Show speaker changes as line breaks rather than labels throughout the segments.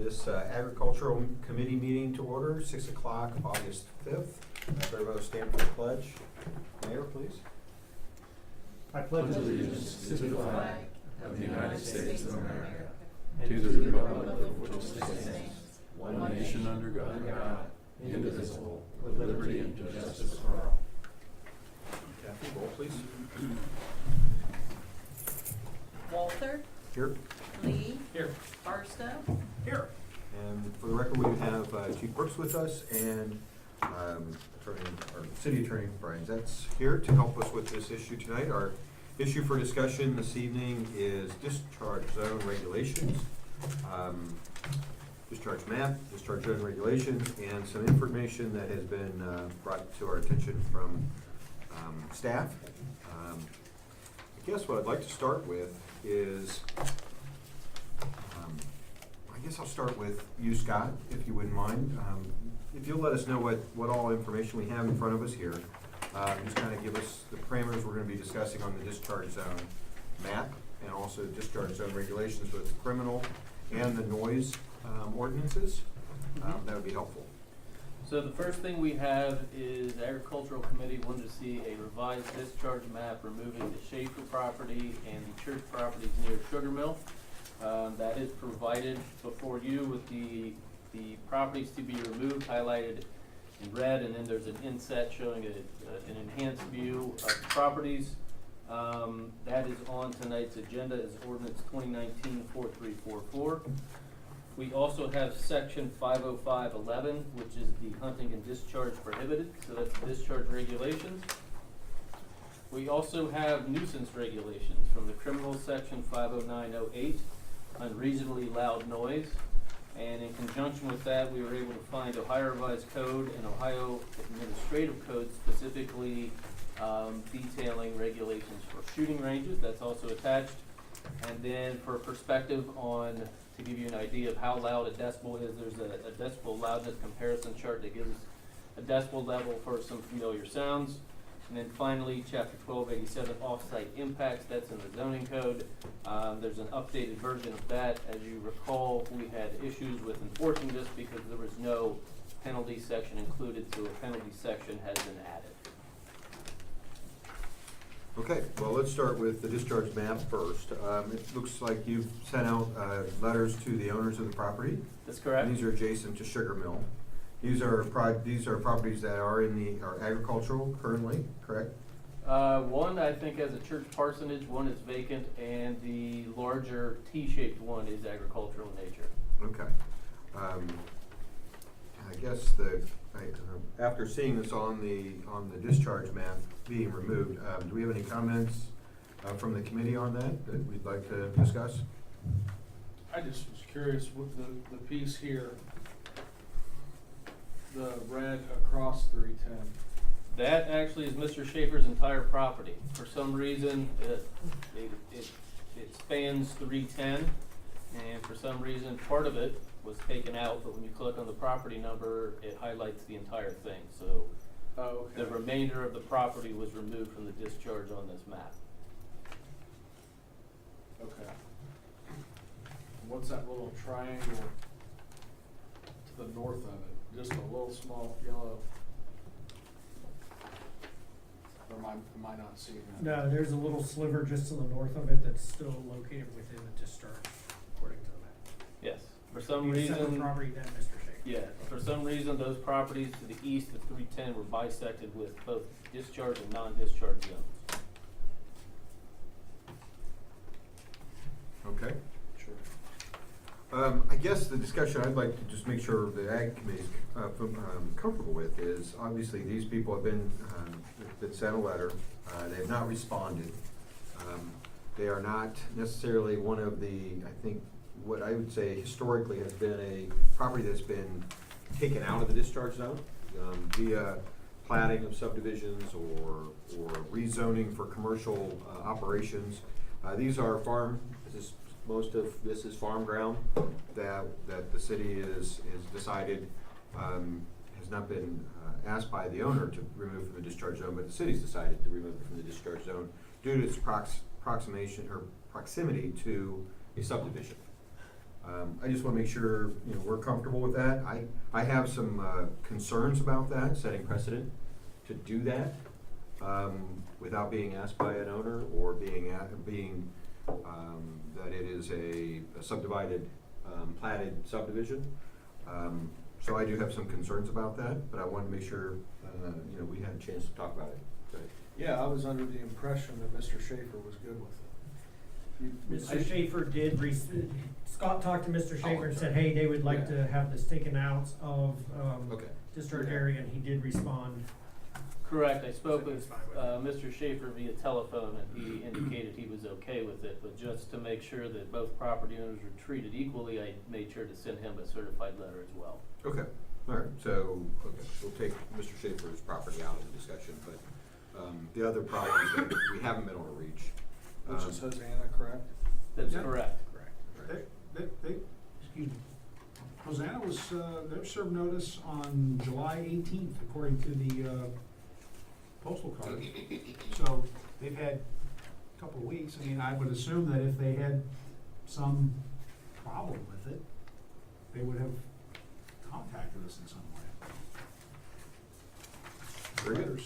this agricultural committee meeting to order, 6 o'clock, August 5th. Everybody stand for the pledge. Mayor, please.
I pledge
allegiance to the flag of the United States of America,
and
to the republic for which it stands, one nation under God, indivisible, with liberty and justice for all.
Kathy, roll please.
Walther,
Here.
Lee,
Here.
Barstow,
Here.
And for the record, we have Chief Brooks with us and City Attorney Brian Zetz here to help us with this issue tonight. Our issue for discussion this evening is discharge zone regulations, discharge map, discharge zone regulations, and some information that has been brought to our attention from staff. I guess what I'd like to start with is, I guess I'll start with you, Scott, if you wouldn't mind. If you'll let us know what all information we have in front of us here. Just kind of give us the parameters we're going to be discussing on the discharge zone map and also discharge zone regulations, both the criminal and the noise ordinances. That would be helpful.
So the first thing we have is the Agricultural Committee wanted to see a revised discharge map removing the Schaefer property and the church properties near Sugar Mill. That is provided before you with the properties to be removed highlighted in red, and then there's an inset showing an enhanced view of the properties. That is on tonight's agenda is ordinance 2019-4344. We also have section 50511, which is the hunting and discharge prohibited, so that's discharge regulations. We also have nuisance regulations from the criminal section 50908, unreasonably loud noise. And in conjunction with that, we were able to find Ohio Revised Code and Ohio Administrative Code specifically detailing regulations for shooting ranges. That's also attached. And then for perspective on, to give you an idea of how loud a decibel is, there's a decibel loudness comparison chart that gives a decibel level for some familiar sounds. And then finally, chapter 1287, off-site impacts, that's in the zoning code. There's an updated version of that. As you recall, we had issues with enforcing this because there was no penalty section included, so a penalty section has been added.
Okay, well, let's start with the discharge map first. It looks like you've sent out letters to the owners of the property.
That's correct?
And these are adjacent to Sugar Mill. These are properties that are are agricultural currently, correct?
One I think has a church parsonage, one is vacant, and the larger T-shaped one is agricultural in nature.
Okay. I guess after seeing this on the discharge map being removed, do we have any comments from the committee on that we'd like to discuss?
I just was curious with the piece here, the red across 310.
That actually is Mr. Schaefer's entire property. For some reason, it spans 310, and for some reason, part of it was taken out, but when you click on the property number, it highlights the entire thing. So the remainder of the property was removed from the discharge on this map.
Okay. What's that little triangle to the north of it? Just a little small yellow. Or am I not seeing that?
No, there's a little sliver just to the north of it that's still located within the discharge, according to the map.
Yes. For some
You said the
reason,
property then, Mr. Shake.
yeah, for some reason, those properties to the east of 310 were bisected with both discharge and non-discharge zones.
Okay.
Sure.
I guess the discussion I'd like to just make sure the Ag Committee is comfortable with is, obviously, these people have been sent a letter. They have not responded. They are not necessarily one of the, I think, what I would say historically has been a property that's been taken out of the discharge zone via platting of subdivisions or rezoning for commercial operations. These are most of this is farm ground that the city is decided has not been asked by the owner to remove from the discharge zone, but the city's decided to remove it from the discharge zone due to its proximity to a subdivision. I just wanna make sure, you know, we're comfortable with that. I have some, concerns about that, setting precedent to do that, without being asked by an owner or that it is a subdivided, platted subdivision. So I do have some concerns about that, but I wanted to make sure, you know, we had a chance to talk about it. But
Yeah, I was under the impression that Mr. Schaefer was good with it.
Mr. Schaefer did Scott talked to Mr. Schaefer and said, hey, they would like
Yeah.
to have this taken out of,
Okay.
discharge
Yeah.
area, and he did respond.
Correct, I spoke
So
with,
he's fine with
Mr. Schaefer via telephone, and he indicated he was okay with it, but just to make sure that both property owners were treated equally, I made sure to send him a certified letter as well.
Okay, all right, so, okay, we'll take Mr. Schaefer's property out of the discussion, but, the other properties that we haven't been able to reach.
Which is Hosanna, correct?
That's
Yeah.
correct.
Excuse me. Hosanna was, they served notice on July 18th, according to the postal card. So they've had a couple of weeks. I mean, I would assume that if they had some problem with it, they would have contacted us in some way.
Very good.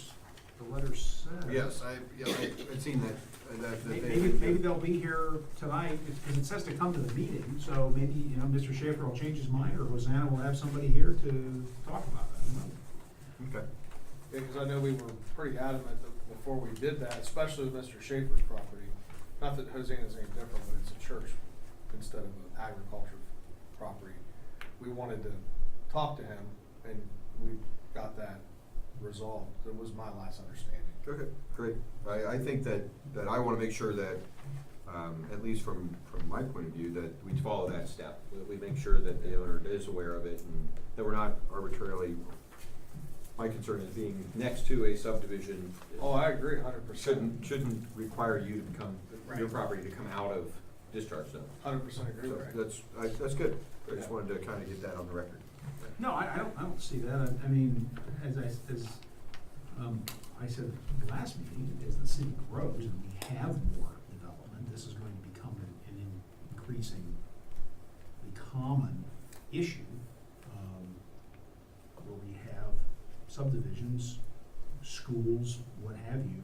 The letters said.
Yes, I'd seen that,
Maybe they'll be here tonight, because it says to come to the meeting, so maybe, you know, Mr. Schaefer will change his mind, or Hosanna will have somebody here to talk about it. I don't know.
Okay.
Yeah, because I know we were pretty adamant that before we did that, especially with Mr. Schaefer's property, not that Hosanna's any different, but it's a church instead of an agriculture property. We wanted to talk to him, and we got that resolved. That was my last understanding.
Okay, great. I think that I wanna make sure that, at least from my point of view, that we follow that step. That we make sure that the owner is aware of it and that we're not arbitrarily, my concern is being next to a subdivision.
Oh, I agree 100%.
Shouldn't require you to become, your
Right.
property to come out of discharge zone.
100% agree
So
with that.
that's good. I just
Yeah.
wanted to kinda get that on the record.
No, I don't see that. I mean, as I said at the last meeting, as the city grows and we have more development, this is going to become an increasingly common issue, where we have subdivisions, schools, what have you,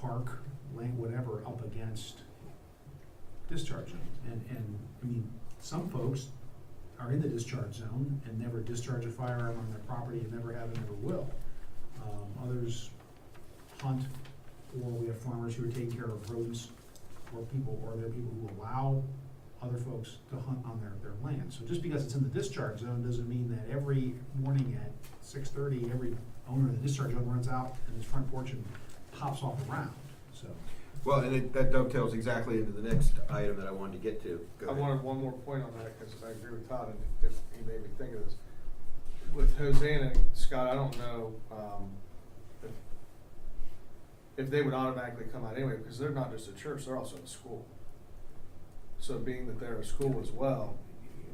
park, land, whatever, up against discharge zones. And, I mean, some folks are in the discharge zone and never discharge a firearm on their property and never have and never will. Others hunt, or we have farmers who are taking care of rodents, or there are people who allow other folks to hunt on their land. So just because it's in the discharge zone doesn't mean that every morning at 6:30, every owner in the discharge zone runs out in his front porch and pops off around, so.
Well, and that dovetails exactly into the next item that I wanted to get to. Go
I
ahead.
wanted one more point on that, because I agree with Todd, and if he made me think of this. With Hosanna, Scott, I don't know, if they would automatically come out anyway, because they're not just a church, they're also a school. So being that they're a school as well,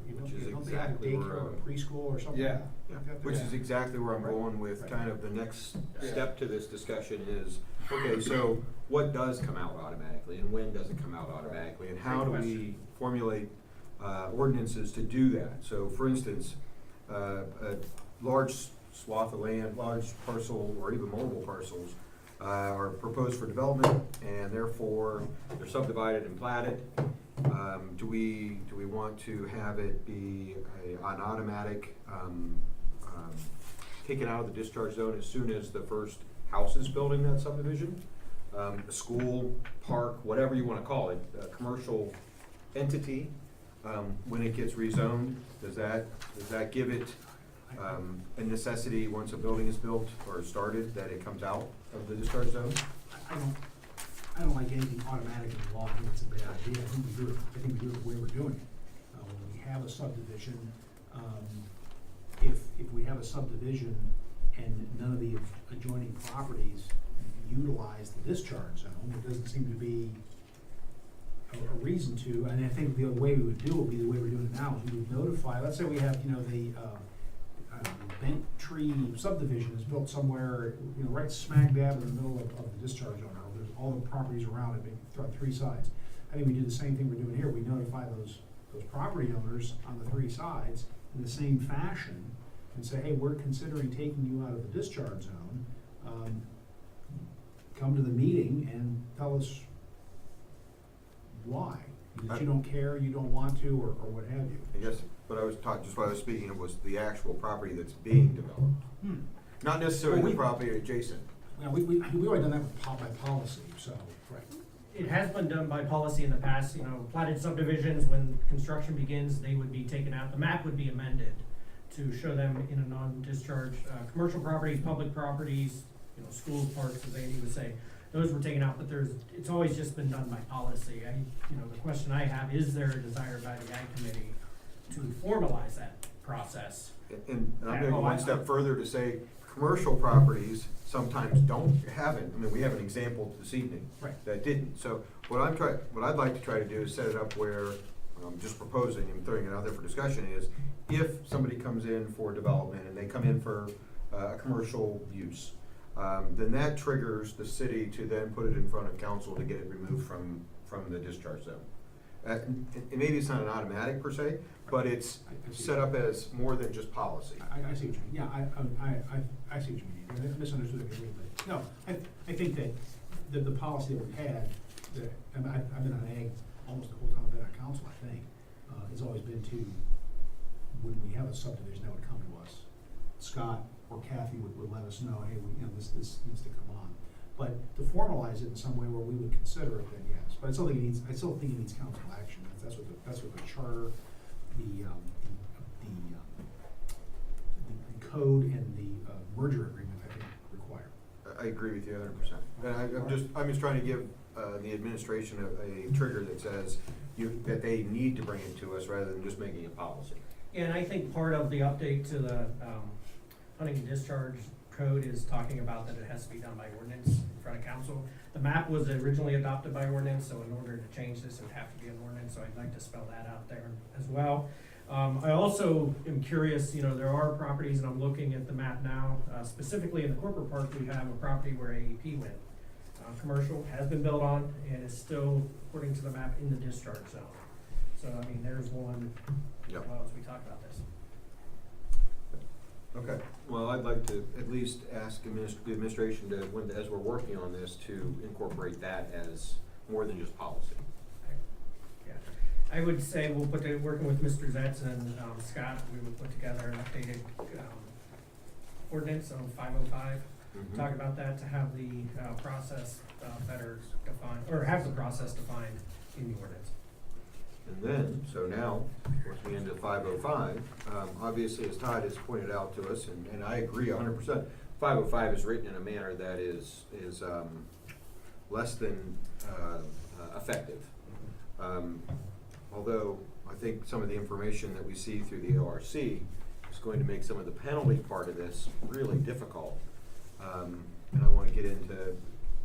Which is
Don't they have a
exactly where,
daycare or a preschool or something?
Yeah.
Yeah,
Like that?
which is exactly where I'm
Right.
going with
Right.
kind of the next
Yeah.
step to this discussion is, okay, so what does come out automatically and when does it come out automatically? And how do
Great
we
question.
formulate ordinances to do that? So for instance, a large swath of land, large parcel or even multiple parcels are proposed for development and therefore they're subdivided and platted. Do we want to have it be an automatic, taken out of the discharge zone as soon as the first house is built in that subdivision? A school, park, whatever you wanna call it, a commercial entity, when it gets rezoned, does that give it, a necessity, once a building is built or started, that it comes out of the discharge zone?
I don't like anything automatic in the law. I think it's a bad idea. I think we do it the way we're doing it. When we have a subdivision, if we have a subdivision and none of the adjoining properties utilize the discharge zone, there doesn't seem to be a reason to, and I think the way we would do it would be the way we're doing it now, is we would notify, let's say we have, the Bent Tree subdivision is built somewhere, right smack dab in the middle of the discharge zone. There's all the properties around it, maybe three sides. I think we do the same thing we're doing here. We notify those those property owners on the three sides in the same fashion and say, hey, we're considering taking you out of the discharge zone. Come to the meeting and tell us why. That you don't care, you don't want to, or what have you.
I guess, but I was talking, just what I was speaking of was the actual property that's being developed. Not necessarily
Well,
the property adjacent.
Well, we've already done that by policy, so, right.
It has been done by policy in the past, platted subdivisions, when construction begins, they would be taken out, the map would be amended to show them in a non-discharge, commercial properties, public properties, schools, parks, as Andy would say, those were taken out, but it's always just been done by policy. The question I have, is there a desire by the Ag Committee to formalize that process?
And I'm gonna go one step further to say, commercial properties sometimes haven't, we have an example this evening.
Right.
That didn't, so what I'd like to try to do is set it up where, I'm just proposing and throwing it out there for discussion is, if somebody comes in for development and they come in for a commercial use, then that triggers the city to then put it in front of council to get it removed from the discharge zone. And maybe it's not an automatic per se, but it's set up as more than just policy.
I see what you mean, yeah, I see what you mean, I misunderstood it a little bit. No, I think that the policy that we've had, I've been on ag almost the whole time I've been on council, I think, has always been to, when we have a subdivision, that would come to us. Scott or Kathy would let us know, hey, this needs to come on. But to formalize it in some way where we would consider it, then yes, but I still think it needs council action, that's what the charter, the code and the merger agreement, I think, require.
I agree with you 100%. And I'm just trying to give the administration a trigger that says that they need to bring it to us rather than just making a policy.
And I think part of the update to the hunting and discharge code is talking about that it has to be done by ordinance in front of council. The map was originally adopted by ordinance, so in order to change this, it would have to be an ordinance, so I'd like to spell that out there as well. I also am curious, there are properties, and I'm looking at the map now, specifically in the corporate park, we have a property where AEP went. Commercial has been built on and is still, according to the map, in the discharge zone. So, there's one,
Yep.
as we talk about this.
Okay, well, I'd like to at least ask the administration to, as we're working on this, to incorporate that as more than just policy.
Yeah, I would say we'll working with Mr. Zetz and Scott, we would put together an updated ordinance on 505.
Mhm.
Talk about that to have the process better defined, or have the process defined in the ordinance.
And then, so now, once we into 505, obviously, as Todd has pointed out to us, and I agree 100%, 505 is written in a manner that is less than effective. Although, I think some of the information that we see through the ORC is going to make some of the penalty part of this really difficult. And I want to get into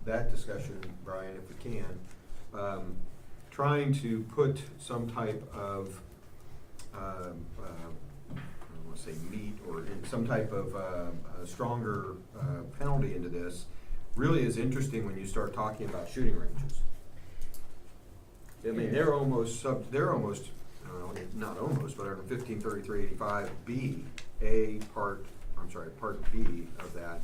that discussion, Brian, if we can. Trying to put some type of, I don't want to say meat, or some type of stronger penalty into this really is interesting when you start talking about shooting ranges. They're almost, not almost, but under 1533-85B, Part B of that,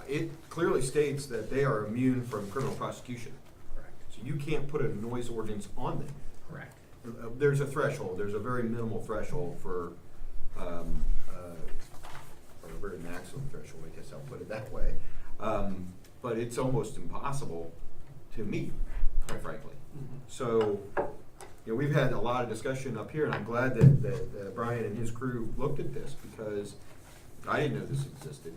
it clearly states that they are immune from criminal prosecution.
Correct.
So you can't put a noise ordinance on them.
Correct.
There's a threshold, there's a very minimal threshold for, or a very maximum threshold, I guess I'll put it that way. But it's almost impossible to meet, quite frankly. So, we've had a lot of discussion up here, and I'm glad that Brian and his crew looked at this, because I didn't know this existed.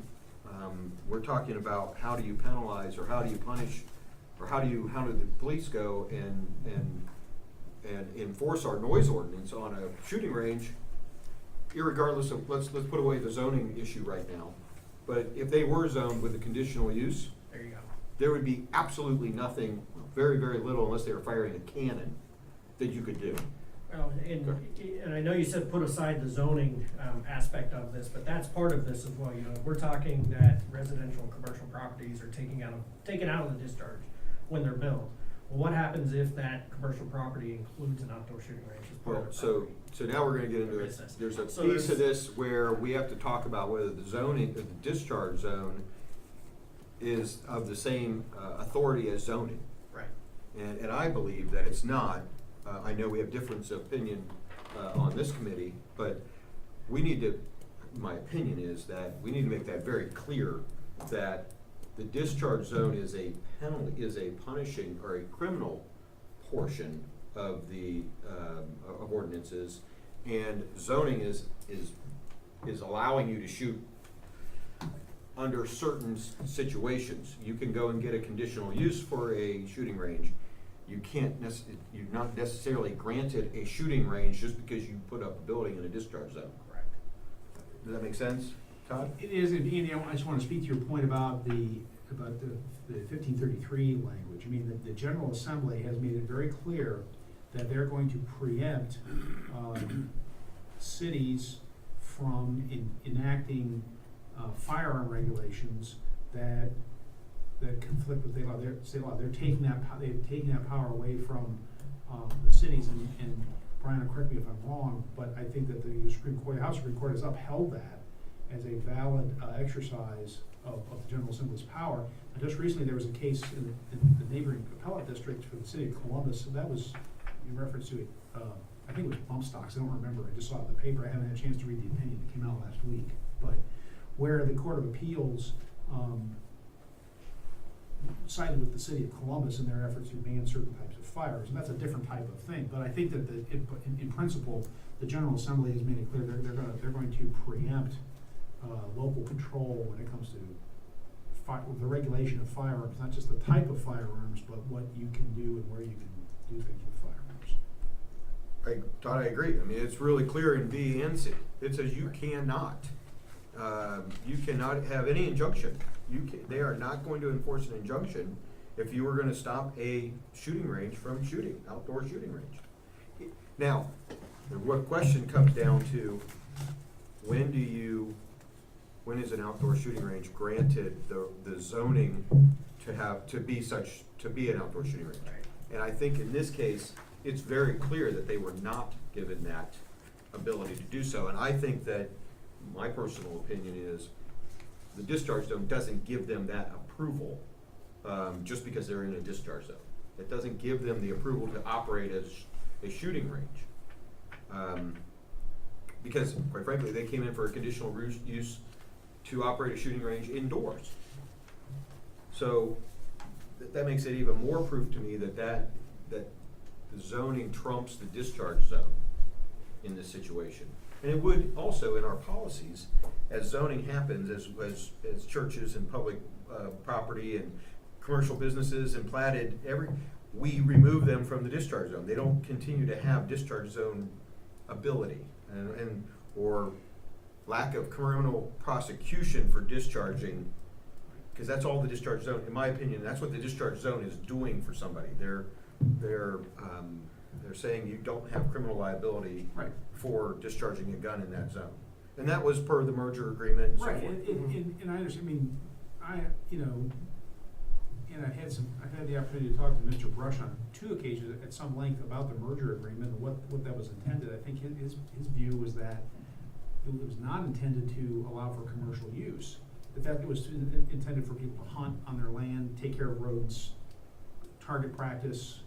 We're talking about how do you penalize, or how do you punish, or how do the police go and enforce our noise ordinance on a shooting range, irregardless of, let's put away the zoning issue right now. But if they were zoned with a conditional use,
There you go.
there would be absolutely nothing, very, very little, unless they were firing a cannon, that you could do.
Well, and I know you said put aside the zoning aspect of this, but that's part of this as well. We're talking that residential and commercial properties are taken out of the discharge when they're built. Well, what happens if that commercial property includes an outdoor shooting range as part
Well,
of the
so,
property?
so now we're gonna get into
Or
it.
is this-
There's a
So
piece of
there's-
this where we have to talk about whether the zoning, the discharge zone is of the same authority as zoning.
Right.
And I believe that it's not. I know we have difference of opinion on this committee, but we need to, my opinion is that we need to make that very clear that the discharge zone is a penalty, is a punishing or a criminal portion of the of ordinances, and zoning is allowing you to shoot under certain situations. You can go and get a conditional use for a shooting range. You can't you're not necessarily granted a shooting range just because you put up a building in a discharge zone.
Correct.
Does that make sense, Todd?
It is, and Andy, I just want to speak to your point about the 1533 language. I mean, the General Assembly has made it very clear that they're going to preempt cities from enacting firearm regulations that conflict with state law. They're taking that power away from the cities, and Brian, correct me if I'm wrong, but I think that the Supreme Court, House Supreme Court has upheld that as a valid exercise of the General Assembly's power. And just recently, there was a case in the neighboring appellate district for the city of Columbus, and that was in reference to, I think it was bump stocks, I don't remember, I just saw it in the paper, I haven't had a chance to read the opinion that came out last week, but where the Court of Appeals sided with the city of Columbus in their efforts to ban certain types of fires, and that's a different type of thing. But I think that in principle, the General Assembly has made it clear they're going to preempt local control when it comes to the regulation of firearms, not just the type of firearms, but what you can do and where you can do things with firearms.
Todd, I agree. I mean, it's really clear in B and C. It says you cannot have any injunction. They are not going to enforce an injunction if you were gonna stop a shooting range from shooting, outdoor shooting range. Now, what question comes down to, when is an outdoor shooting range granted the zoning to be an outdoor shooting range?
Right.
And I think in this case, it's very clear that they were not given that ability to do so. And I think that, my personal opinion is, the discharge zone doesn't give them that approval just because they're in a discharge zone. It doesn't give them the approval to operate as a shooting range. Because, quite frankly, they came in for a conditional use to operate a shooting range indoors. So that makes it even more proof to me that the zoning trumps the discharge zone in this situation. And it would also, in our policies, as zoning happens, as churches and public property and commercial businesses and platted, we remove them from the discharge zone. They don't continue to have discharge zone ability or lack of criminal prosecution for discharging, because that's all the discharge zone, in my opinion, that's what the discharge zone is doing for somebody. They're saying you don't have criminal liability
Right.
for discharging a gun in that zone. And that was per the merger agreement and so
Right,
forth.
and I understand, I mean, and I've had the opportunity to talk to Mr. Brush on 2 occasions at some length about the merger agreement and what that was intended. I think his view was that it was not intended to allow for commercial use. That it was intended for people to hunt on their land, take care of roads, target practice,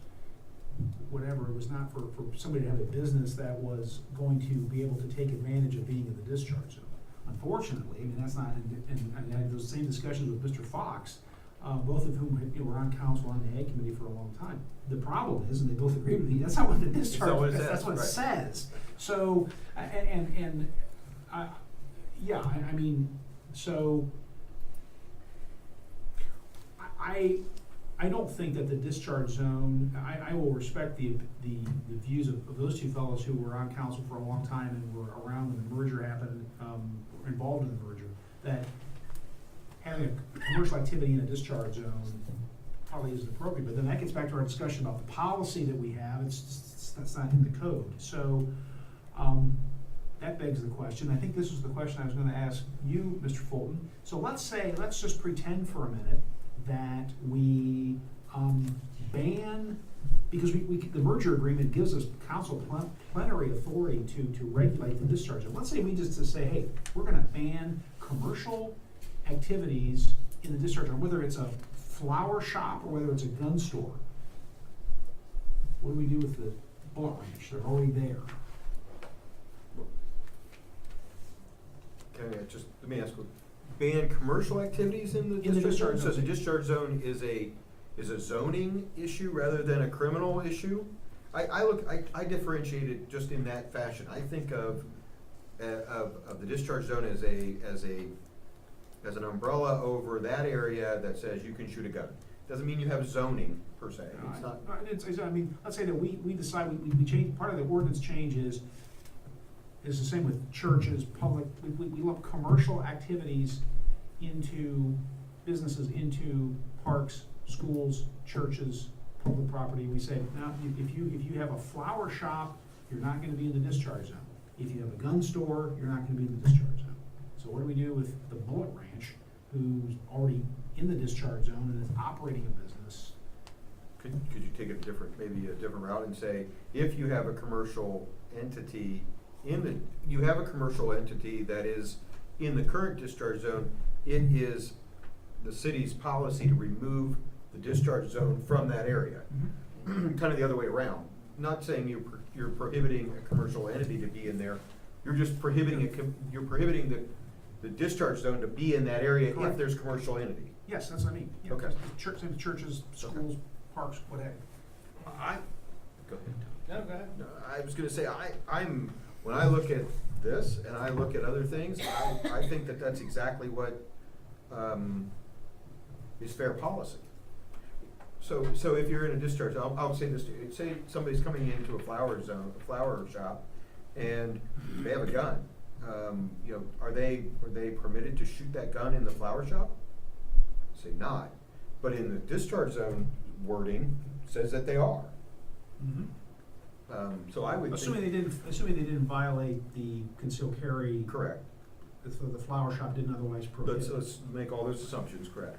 whatever. It was not for somebody to have a business that was going to be able to take advantage of being in the discharge zone. Unfortunately, I mean, that's not, and I had those same discussions with Mr. Fox, both of whom were on council on the Ag Committee for a long time. The problem is, and they both agree with me, that's not what the discharge, that's what it says. So, I mean, so, I don't think that the discharge zone, I will respect the views of those 2 fellows who were on council for a long time and were around when the merger happened, involved in the merger, that having a commercial activity in a discharge zone probably isn't appropriate. But then that gets back to our discussion about the policy that we have. That's not in the code. So that begs the question. I think this was the question I was going to ask you, Mr. Fulton. So let's just pretend for a minute that we ban, because the merger agreement gives us council plenary authority to regulate the discharge. And let's say we just to say, hey, we're gonna ban commercial activities in the discharge, zone, whether it's a flower shop or whether it's a gun store. What do we do with the bullet range? They're already there.
Okay, just, let me ask, ban commercial activities in the
In the
discharge zone?
discharge
So the
zone.
discharge zone is a zoning issue rather than a criminal issue? I differentiate it just in that fashion. I think of the discharge zone as an umbrella over that area that says you can shoot a gun. Doesn't mean you have zoning per se. It's not.
I mean, let's say that we decide, we change, part of the ordinance change is the same with churches, public, we lump commercial activities into businesses, into parks, schools, churches, public property. We say, now, if you have a flower shop, you're not gonna be in the discharge zone. If you have a gun store, you're not gonna be in the discharge zone. So what do we do with the Bullet Ranch, who's already in the discharge zone and is operating a business?
Could you take it maybe a different route and say, if you have a commercial entity that is in the current discharge zone, it is the city's policy to remove the discharge zone from that area. Kind of the other way around. Not saying you're prohibiting a commercial entity to be in there, you're just prohibiting the discharge zone to be in that area if
Correct.
there's commercial entity.
Yes, that's what I mean. Yeah,
Okay.
Churches, schools, parks, what have you.
Go ahead.
No, go ahead.
No, I was gonna say, when I look at this and I look at other things, I think that that's exactly what, is fair policy. So if you're in a discharge, I'll say this to you, say somebody's coming into a flower shop, and they have a gun. Are they permitted to shoot that gun in the flower shop? Say not, but in the discharge zone wording says that they are. So I would
Assuming
think,
they didn't violate the concealed carry.
correct.
If the flower shop didn't otherwise prohibit.
Let's make all those assumptions correct.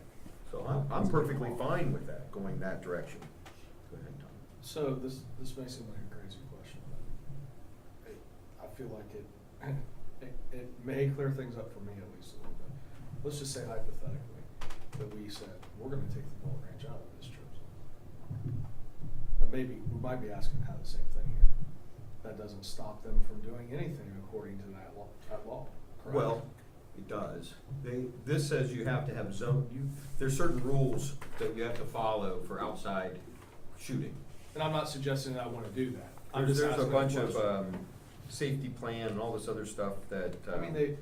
So I'm perfectly fine with that, going that direction. Go ahead, Tom.
So this may seem like a crazy question, but I feel like it may clear things up for me at least a little bit. Let's just say hypothetically that we said, we're gonna take the Bullet Ranch out of this church. And maybe, we might be asking how the same thing here. That doesn't stop them from doing anything according to that law, correct?
Well, it does. This says you have to have there's certain rules that you have to follow for outside shooting.
And I'm not suggesting that I wanna do that. I'm
There's
just
a
asking
bunch
question.
of, safety plan and all this other stuff that,
I mean, they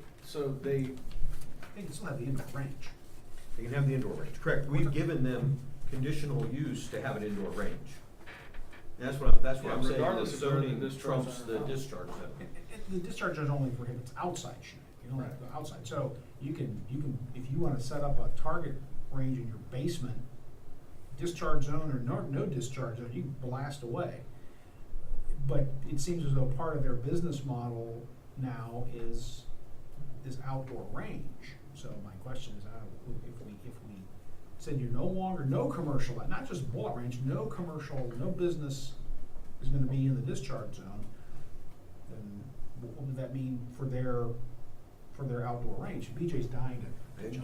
They can still have the indoor range.
they can have the indoor range, correct. We've given them conditional use to have an indoor range. And that's what
Yeah,
I'm saying, the
regardless if they're in the
zoning
discharge
trumps
zone
the
or not.
discharge zone.
The discharge zone only prohibits outside shooting. You don't have to go outside. So you can, if you wanna set up a target range in your basement, discharge zone or no discharge zone, you can blast away. But it seems as though part of their business model now is this outdoor range. So my question is, if we said you're no commercial, not just Bullet Range, no commercial, no business is gonna be in the discharge zone, then what would that mean for their outdoor range? BJ's dying to.
And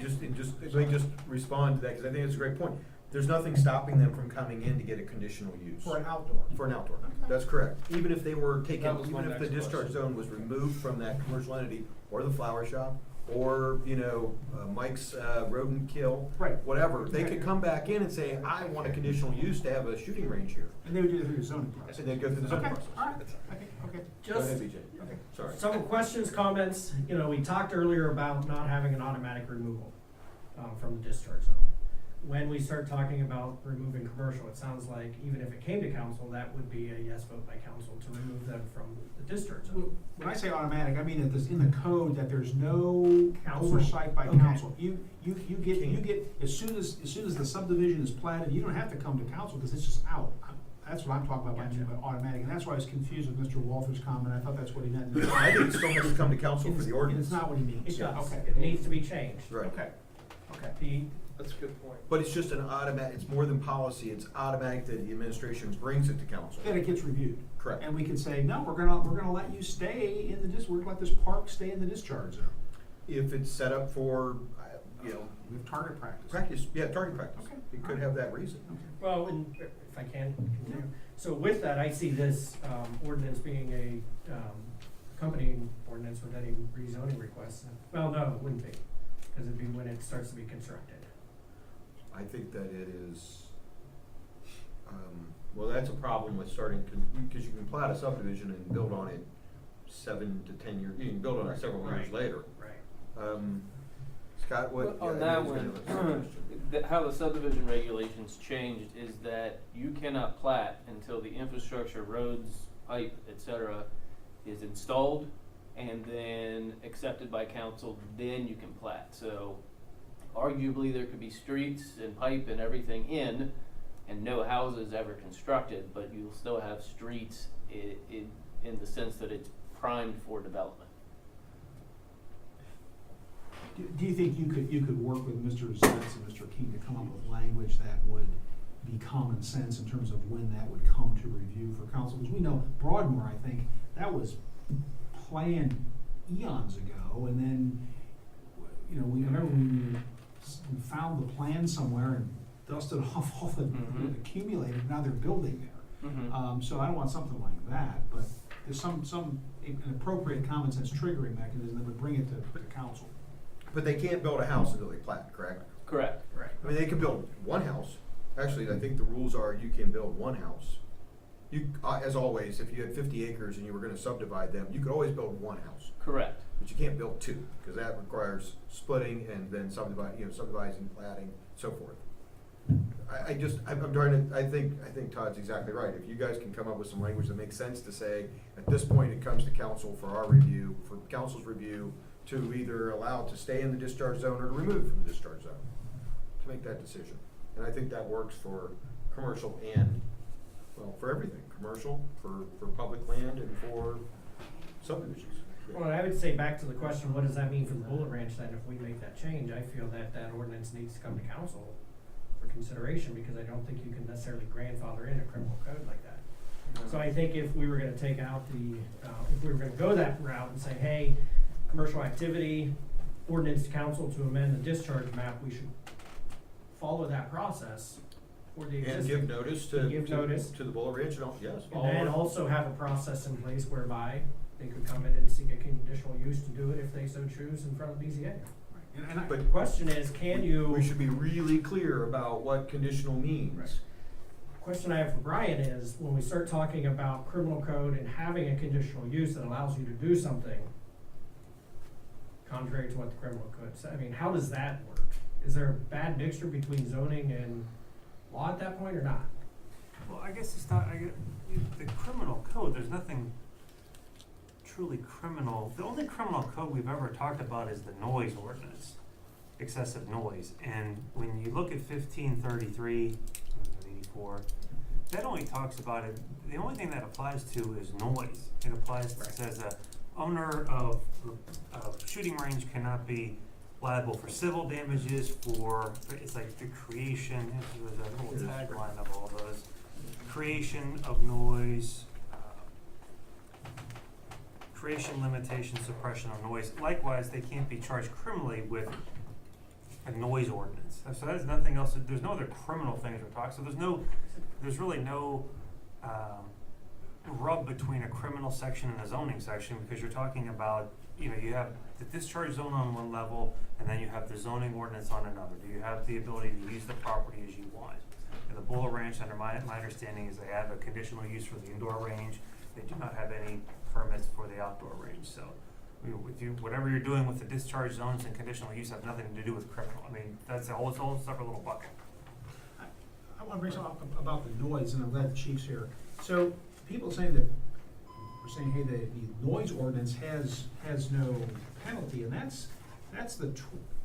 let me just respond to that, because I think it's a great point. There's nothing stopping them from coming in to get a conditional use.
For an outdoor.
For an outdoor,
Okay.
that's correct. Even if they were taken,
That was my
even if the
next
discharge
question.
zone was removed from that commercial entity, or the flower shop, or, Mike's rodent kill.
Right.
Whatever, they could come back in and say, I want a conditional use to have a shooting range here.
And they would do it through the zoning process.
And they'd go through the zoning
Okay,
process.
all right, okay.
Go ahead,
Just
BJ.
Okay.
Sorry.
some questions, comments. We talked earlier about not having an automatic removal from the discharge zone. When we start talking about removing commercial, it sounds like even if it came to council, that would be a yes vote by council to remove them from the discharge zone.
When I say automatic, I mean that there's in the code that there's no
Council.
oversight by
Okay.
council. You get, as soon as the subdivision is platted, you don't have to come to council because it's just out. That's what I'm talking about
Gotcha.
by automatic, and that's why I was confused with Mr. Walters' comment. I thought that's what he meant.
I think it still has to come to council for the
It's
ordinance.
not what he means.
It does.
Okay.
It needs to be changed.
Right.
Okay.
The
That's a good point.
But it's just an automatic, it's more than policy, it's automatic that the administration brings it to council.
Then it gets reviewed.
Correct.
And we can say, no, we're gonna let you stay in the we're gonna let this park stay in the discharge zone.
If it's set up for, you know,
We have target practice.
practice, yeah, target practice.
Okay.
It could have that reason.
Okay.
Well, and if I can continue. So with that, I see this ordinance being a accompanying ordinance with any rezoning requests. Well, no, it wouldn't be, because it'd be when it starts to be constructed.
I think that it is, well, that's a problem with starting, because you can plat a subdivision and build on it 7 to 10 years, you can build on it several years
Right.
later.
Right.
Scott, what?
On
yeah,
that
I think
one,
it's kind of a question.
how the subdivision regulations changed is that you cannot plat until the infrastructure, roads, pipe, et cetera, is installed and then accepted by council, then you can plat. So arguably, there could be streets and pipe and everything in, and no houses ever constructed, but you'll still have streets in the sense that it's primed for development.
Do you think you could work with Mr. Zetz and Mr. King to come up with language that would be common sense in terms of when that would come to review for council? Because we know Broadmoor, I think, that was planned eons ago, and then, you know, we remember we found the plan somewhere and dusted off all the
Mhm.
accumulated, now they're building there.
Mm-hmm.
So I don't want something like that, but there's an appropriate common sense triggering mechanism that would bring it to council.
But they can't build a house until they plat, correct?
Correct.
Right.
I mean, they can build one house. Actually, I think the rules are you can build one house. You, as always, if you had 50 acres and you were gonna subdivide them, you could always build one house.
Correct.
But you can't build two, because that requires splitting and then subdividing, platting, so forth. I'm trying to, I think Todd's exactly right. If you guys can come up with some language that makes sense to say, at this point, it comes to council for our review, for council's review, to either allow it to stay in the discharge zone or to remove it from the discharge zone, to make that decision. And I think that works for commercial and, well, for everything, commercial, for public land, and for subdivisions.
Well, I would say back to the question, what does that mean for the Bullet Ranch then if we make that change? I feel that that ordinance needs to come to council for consideration, because I don't think you can necessarily grandfather in a criminal code like that. So I think if we were gonna take out if we were gonna go that route and say, hey, commercial activity, ordinance to council to amend the discharge map, we should follow that process for the
And
existing.
give notice to the Bullet Ranch, and all, yes.
And then also have a process in place whereby they could come in and seek a conditional use to do it if they so choose in front of BZA.
And
But
The question is, can you?
we should be really clear about what conditional means.
Right. Question I have for Brian is, when we start talking about criminal code and having a conditional use that allows you to do something contrary to what the criminal code says, I mean, how does that work? Is there a bad mixture between zoning and law at that point or not?
Well, I guess it's not, the criminal code, there's nothing truly criminal. The only criminal code we've ever talked about is the noise ordinance, excessive noise. And when you look at 1533, 84, that only talks about it, the only thing that applies to is noise. It applies, it says a owner of shooting range cannot be liable for civil damages for, it's like the creation, there's a little tagline of all those. Creation of noise, creation, limitation, suppression of noise. Likewise, they can't be charged criminally with a noise ordinance. So there's nothing else, there's no other criminal things we're talking, so there's really no rub between a criminal section and a zoning section, because you're talking about, you have the discharge zone on one level, and then you have the zoning ordinance on another. Do you have the ability to use the property as you want? And the Bullet Ranch, under my understanding, is they have a conditional use for the indoor range. They do not have any permits for the outdoor range. So whatever you're doing with the discharge zones and conditional use have nothing to do with criminal. I mean, that's a whole separate little bucket.
I want to bring something up about the noise, and I'm glad the chief's here. So people saying that, we're saying, hey, the noise ordinance has no penalty, and that's the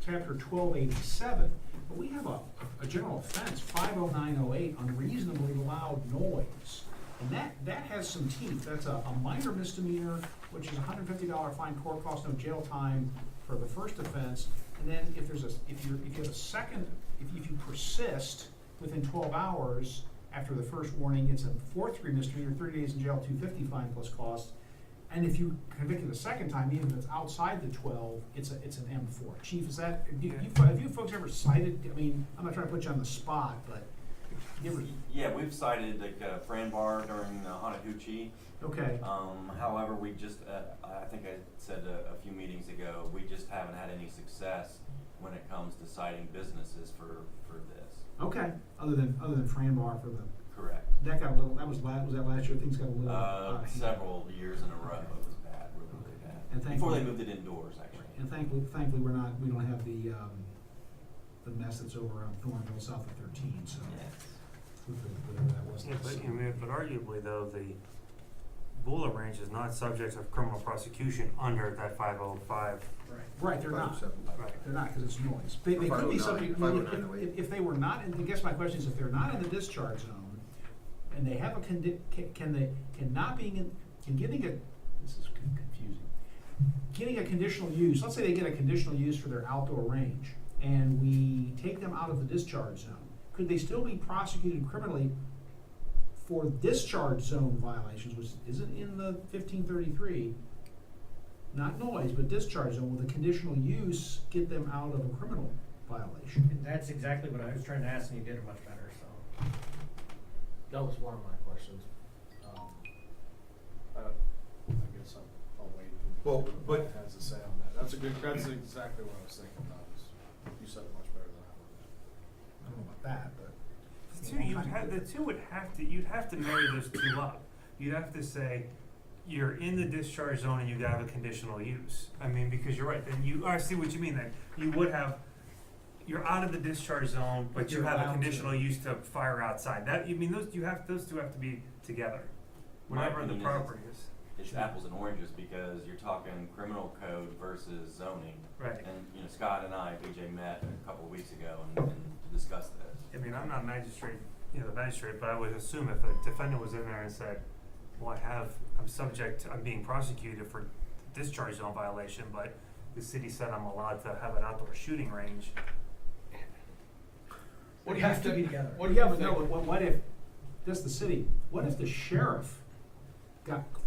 chapter 1287. But we have a general offense, 50908, unreasonably loud noise. And that has some teeth. That's a minor misdemeanor, which is a $150 fine, court cost, no jail time, for the first offense, and then if there's if you have a second, if you persist within 12 hours after the first warning, it's a fourth-degree misdemeanor, 30 days in jail, $250 fine plus costs. And if you convicted a second time, even if it's outside the 12, it's an M4. Chief, is that, have you folks ever cited, I mean, I'm not trying to put you on the spot, but you ever,
Yeah, we've cited like Fran Bar during Hanahuchi.
okay,
However, we just, I think I said a few meetings ago, we just haven't had any success when it comes to citing businesses for this.
okay, other than Fran Bar for the,
Correct.
that got a little, was that last year, things got a little.
Several years in a row, it was bad, really, really bad.
And
Before they
thankfully-
moved it indoors, actually.
And thankfully, we don't have the mess that's over on Thornville south of 13, so.
Yes.
Whatever that was.
Yeah, but arguably though, the bullet range is not subject of criminal prosecution under that 505.
Right, they're not.
507.
Right.
They're not, because it's noise. They could be
509,
subject, I mean,
509.
if they were not, and I guess my question is, if they're not in the discharge zone, and they have a can not being in getting a, this is confusing. Getting a conditional use, let's say they get a conditional use for their outdoor range, and we take them out of the discharge zone, could they still be prosecuted criminally for discharge zone violations, which isn't in the 1533? Not noise, but discharge zone, will the conditional use get them out of a criminal violation?
And that's exactly what I was trying to ask, and you did it much better, so.
That was one of my questions. I guess I'll wait. and
Well,
see what
but-
Matt has to say on that. That's exactly what I was thinking about. You said it much better than I would.
I don't know about that, but.
You'd have to marry those two up. You'd have to say, you're in the discharge zone and you have a conditional use. I mean, because you're right, then I see what you mean then. You would have, you're out of the discharge zone, but you
you're
have a
allowed
conditional
to.
use to fire outside. That, you mean, those two have to be together. Whatever the
opinion is
property is.
It's apples and oranges because you're talking criminal code versus zoning.
Right.
And, Scott and I, BJ, met a couple of weeks ago and discussed this.
I mean, I'm not a magistrate, the magistrate, but I would assume if a defendant was in there and said, well, I'm being prosecuted for discharge zone violation, but the city said I'm allowed to have an outdoor shooting range.
What do
They
you
have to be
think-
together.
What do you
Yeah, but
think?
no, what if, that's the city, what if the sheriff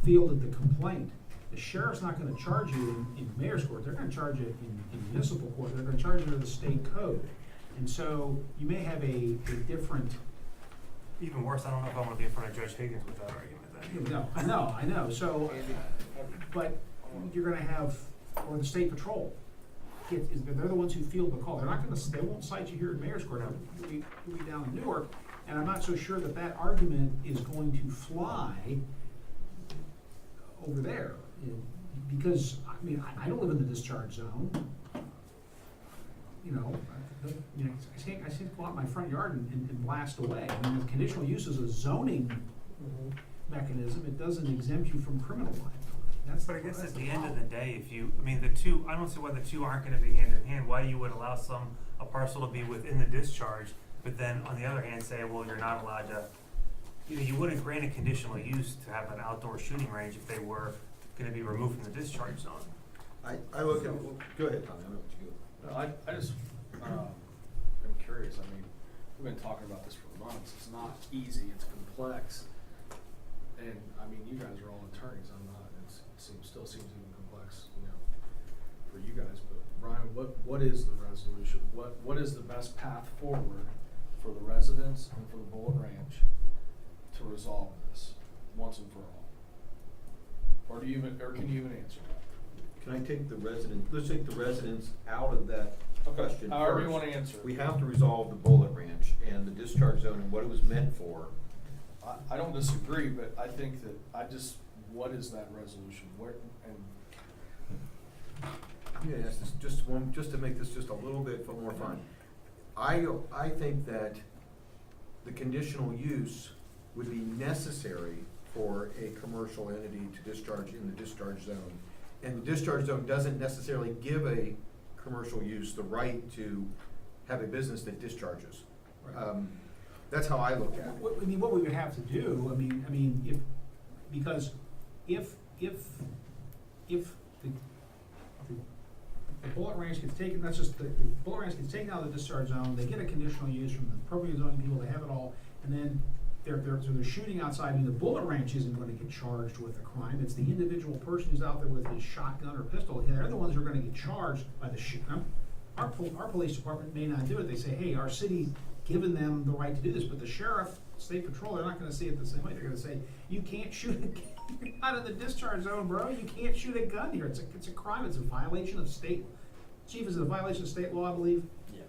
fielded the complaint? The sheriff's not gonna charge you in mayor's court, they're gonna charge it in municipal court, they're gonna charge it under the state code. And so you may have a different,
Even worse, I don't know if I wanna be in front of Judge Higgins with that argument then.
no, I know, so, but you're gonna have, or the state patrol. They're the ones who field the call, they won't cite you here in mayor's court, you'll be down in Newark. And I'm not so sure that argument is going to fly over there. Because, I mean, I don't live in the discharge zone. I can't go out my front yard and blast away. I mean, the conditional use is a zoning mechanism, it doesn't exempt you from criminal liability.
But I guess at the end of the day, I don't see why the two aren't gonna be hand in hand, why you would allow a parcel to be within the discharge, but then on the other hand say, well, you're not allowed to, you wouldn't grant a conditional use to have an outdoor shooting range if they were gonna be removed from the discharge zone.
I look at, go ahead, Tommy, I know what you go.
No, I just, I'm curious, I mean, we've been talking about this for months, it's not easy, it's complex. And, I mean, you guys are all attorneys, I'm not, still seems even complex, for you guys, but Brian, what is the resolution? What is the best path forward for the residents and for the Bullet Ranch to resolve this once and for all? Or can you even answer that?
Can I take let's take the residents out of that question
However you
first.
wanna answer.
We have to resolve the Bullet Ranch and the discharge zone and what it was meant for.
I don't disagree, but I think that what is that resolution?
Yes, just to make this just a little bit more fun. I think that the conditional use would be necessary for a commercial entity to discharge in the discharge zone. And the discharge zone doesn't necessarily give a commercial use the right to have a business that discharges. That's how I look at it.
What we would have to do, because if the the bullet range gets taken, that's just, the bullet range gets taken out of the discharge zone, they get a conditional use from the appropriate zoning people, they have it all, and then so they're shooting outside, and the bullet range isn't gonna get charged with a crime, it's the individual person who's out there with his shotgun or pistol, and they're the ones who are gonna get charged by the our police department may not do it, they say, hey, our city's given them the right to do this, but the sheriff, state patrol, they're not gonna see it the same way, they're gonna say, you can't shoot a you're out of the discharge zone, bro, you can't shoot a gun here, it's a crime, it's a violation of state, chief, is it a violation of state law, I believe?
Yes.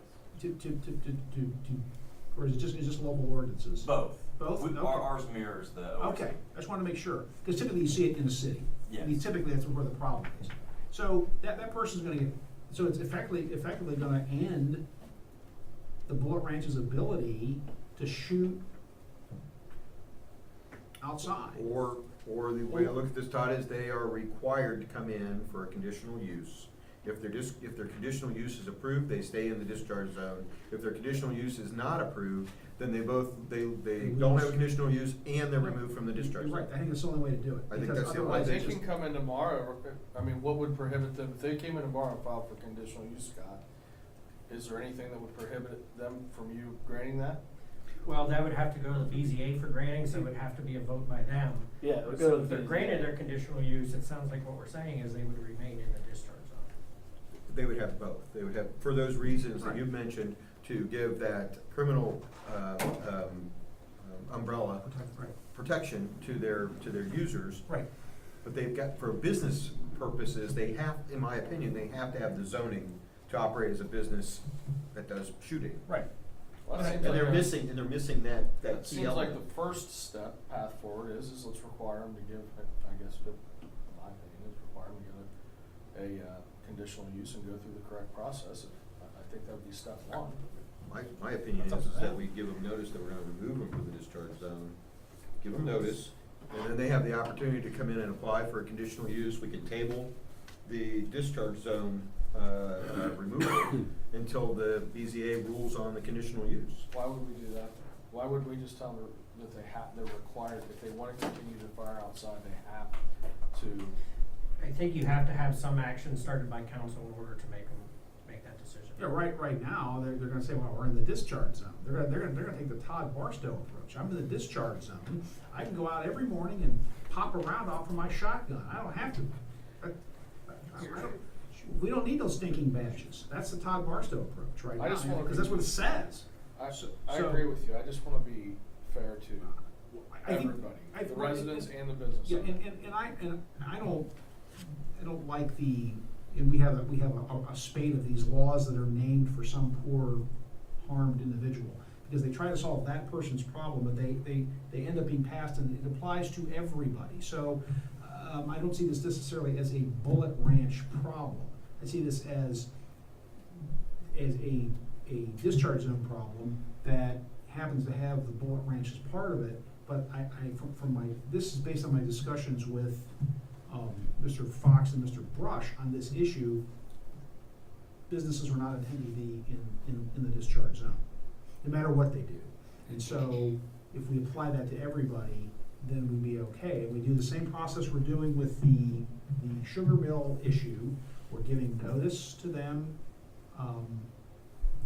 Or is it just local ordinances?
Both.
Both?
We-
Okay.
Ours mirrors the ORC.
Okay, I just wanna make sure, because typically you see it in the city. I mean,
Yes.
typically that's where the problem is. So that person's gonna get, so it's effectively gonna end the bullet ranch's ability to shoot outside.
Or the way I look at this, Todd, is they are required to come in for a conditional use. If their conditional use is approved, they stay in the discharge zone. If their conditional use is not approved, then they don't have a conditional use and they're removed from the discharge
You're
zone.
right, I think that's the only way to do it.
I think
because
that's the only
otherwise
way
They
it's
can come in tomorrow, I mean, what would prohibit them, if they came in tomorrow and filed for conditional use, Scott, is there anything that would prohibit them from you granting that?
Well, that would have to go to the BZA for granting, so it would have to be a vote by them.
Yeah, it would go
So
to the
if they're
BZA.
granted their conditional use, it sounds like what we're saying is they would remain in the discharge zone.
They would have both. They would have, for those reasons that
Right.
you mentioned, to give that criminal umbrella
Right,
protection to their users.
right.
But they've got, for business purposes, they have, in my opinion, they have to have the zoning to operate as a business that does shooting.
Right.
Well, it
And
seems
And
like
they're
a-
missing, that
It
key
seems like
element.
the first step, path forward is let's require them to give, I guess, in my opinion, is require them to give a conditional use and go through the correct process. I think that would be step one.
My opinion
That's
is
up to
that
them.
we give them notice that we're gonna remove them from the discharge zone, give them notice, and then they have the opportunity to come in and apply for a conditional use. We can table the discharge zone, removal until the BZA rules on the conditional use.
Why would we do that? Why would we just tell them that they're required, if they wanna continue to fire outside, they have to?
I think you have to have some action started by council in order to make that decision.
Yeah, right now, they're gonna say, well, we're in the discharge zone. They're gonna take the Todd Barstow approach. I'm in the discharge zone. I can go out every morning and pop a round off of my shotgun. I don't have to. We don't need those stinking badges. That's the Todd Barstow approach right now,
I just wanna
because
be-
that's what it says.
I
So-
agree with you, I just wanna be fair to
I think-
everybody,
I-
the residents and the business
Yeah,
owners.
and I don't like and we have a spate of these laws that are named for some poor harmed individual, because they try to solve that person's problem, but they end up being passed, and it applies to everybody. So, I don't see this necessarily as a bullet ranch problem. I see this as a discharge zone problem that happens to have the bullet ranch as part of it, but this is based on my discussions with Mr. Fox and Mr. Brush on this issue. Businesses are not intended to be in the discharge zone, no matter what they do. And so, if we apply that to everybody, then we'd be okay. And we do the same process we're doing with the sugar mill issue. We're giving notice to them.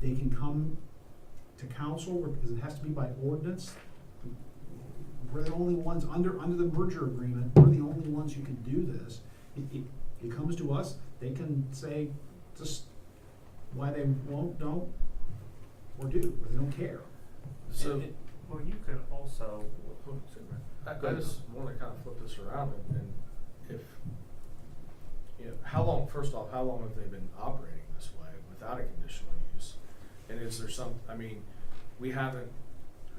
They can come to council, because it has to be by ordinance. We're the only ones, under the merger agreement, we're the only ones who can do this. It comes to us, they can say just why they won't, don't, or do, or they don't care.
So,
Well, you could also,
I just wanna kinda flip this around and if, how long, first off, how long have they been operating this way without a conditional use? And is there we haven't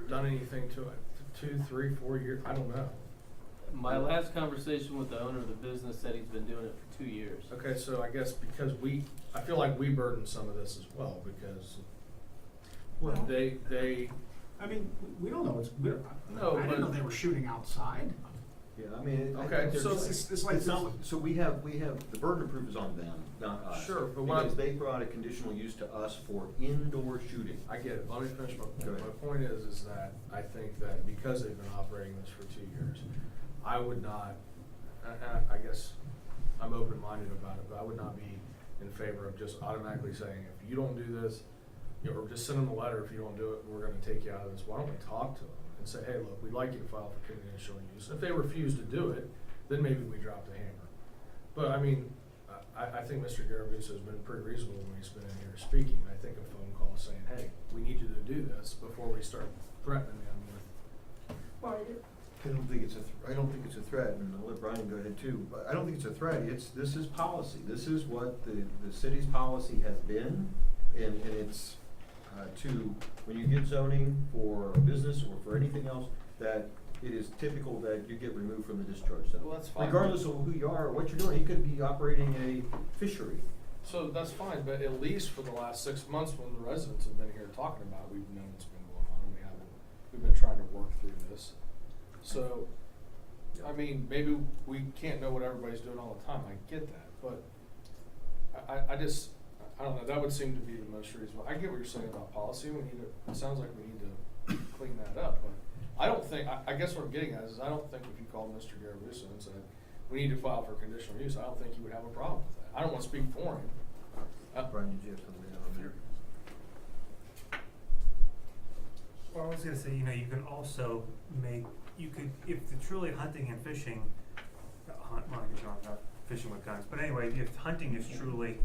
done anything to it, 2, 3, 4 years, I don't know.
My last conversation with the owner of the business said he's been doing it for 2 years.
Okay, so I guess because I feel like we burden some of this as well, because
Well,
they,
I mean, we don't know,
No,
I didn't know
but-
they were shooting outside.
Yeah, I mean, I
Okay,
think
so
there's-
it's like not-
so we have, the burden of proof is on them, not us.
Sure, but what
Because
I'm-
they brought a conditional use to us for indoor shooting.
I get it, let me finish my
Go
point.
ahead.
My point is that I think that because they've been operating this for 2 years, I would not, I guess I'm open-minded about it, but I would not be in favor of just automatically saying, if you don't do this, you know, or just send them a letter, if you don't do it, we're gonna take you out of this. Why don't we talk to them and say, hey, look, we'd like you to file for conditional use. If they refuse to do it, then maybe we drop the hammer. But I mean, I think Mr. Garavito has been pretty reasonable when he's been in here speaking. I think a phone call saying, hey, we need you to do this before we start threatening them with.
Well, I don't think it's I don't think it's a threat, and I'll let Brian go ahead too, but I don't think it's a threat. This is policy. This is what the city's policy has been, and it's when you get zoning for a business or for anything else, that it is typical that you get removed from the discharge zone.
Well, that's fine.
Regardless of who you are or what you're doing, you could be operating a fishery.
So that's fine, but at least for the last 6 months when the residents have been here talking about, it, we've known what's been going on, we've been trying to work through this. So, I mean, maybe we can't know what everybody's doing all the time, I get that, but I don't know, that would seem to be the most reasonable. I get what you're saying about policy, it sounds like we need to clean that up, but I don't think, I guess what I'm getting at is I don't think if you called Mr. Garavito and said, we need to file for conditional use, I don't think he would have a problem with that. I don't wanna speak for him.
Brian, did you have something on there?
Well, I was gonna say, you know, you can also if the truly hunting and fishing, well, I guess not fishing with guns, but anyway, if hunting is truly,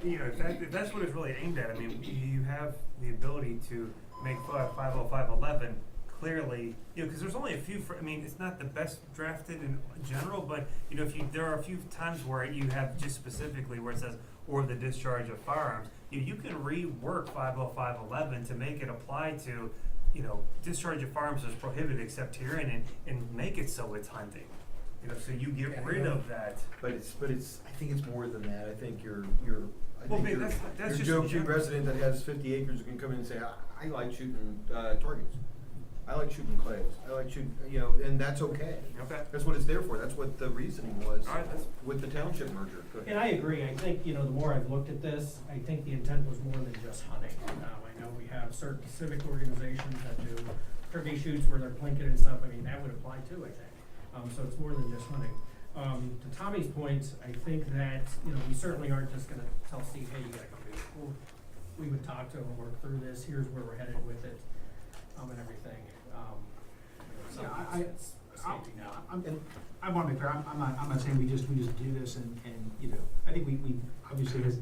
you know, if that's what it's really aimed at, I mean, you have the ability to make 50511 clearly, you know, because there's only a few, I mean, it's not the best drafted in general, but, you know, there are a few times where you have just specifically where it says, or the discharge of firearms, you can rework 50511 to make it apply to, you know, discharge of firearms is prohibited except herein, and make it so it's hunting. You know, so you get rid of that.
But it's, I think it's more than that. I think
Well,
your
that's just
Joe Q resident that has 50 acres can come in and say, I like shooting targets. I like shooting clays. I like shooting, you know, and that's okay.
Okay.
That's what it's there for. That's what the reasoning was
All right,
with the township merger. Go ahead.
And I agree, I think, you know, the more I've looked at this, I think the intent was more than just hunting. I know we have certain civic organizations that do turkey shoots where they're plinking and stuff, I mean, that would apply too, I think. So it's more than just hunting. To Tommy's point, I think that, you know, we certainly aren't just gonna tell Steve, hey, you gotta come do it. We would talk to him and work through this, here's where we're headed with it, and everything.
I wanna be clear, I'm not saying we just do this and, you know, I think we obviously have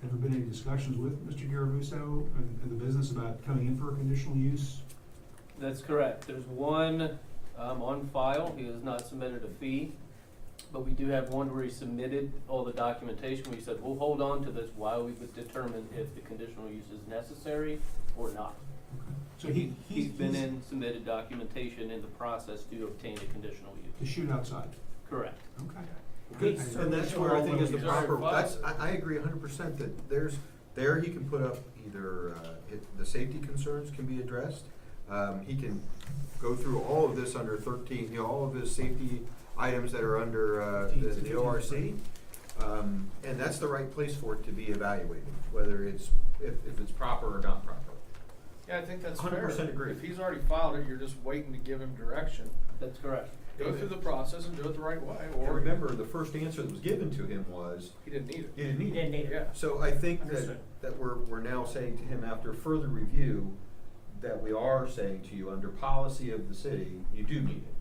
there been any discussions with Mr. Garavito and the business about coming in for a conditional use?
That's correct. There's one on file. He has not submitted a fee, but we do have one where he submitted all the documentation. We said, we'll hold on to this while we would determine if the conditional use is necessary or not.
So
He's been in, submitted documentation in the process to obtain a conditional
to
use.
shoot outside?
Correct.
Okay.
Good.
So
And that's
show
where I
all
think
the
is the
reserve
proper,
funds.
I agree 100% that there he can put up either, the safety concerns can be addressed. He can go through all of this under 13, you know, all of his safety items that are under the ORC. And that's the right place for it to be evaluated, whether it's, if it's proper or not proper.
Yeah, I think that's fair.
100% agree.
If he's already filed it, you're just waiting to give him direction.
That's correct.
Go through the process and do it the right way,
Or
or
remember, the first answer that was given to him was,
he didn't need it.
he didn't need it.
Didn't need it.
Yeah.
So I think
Understood.
that we're now saying to him after further review, that we are saying to you, under policy of the city, you do need it.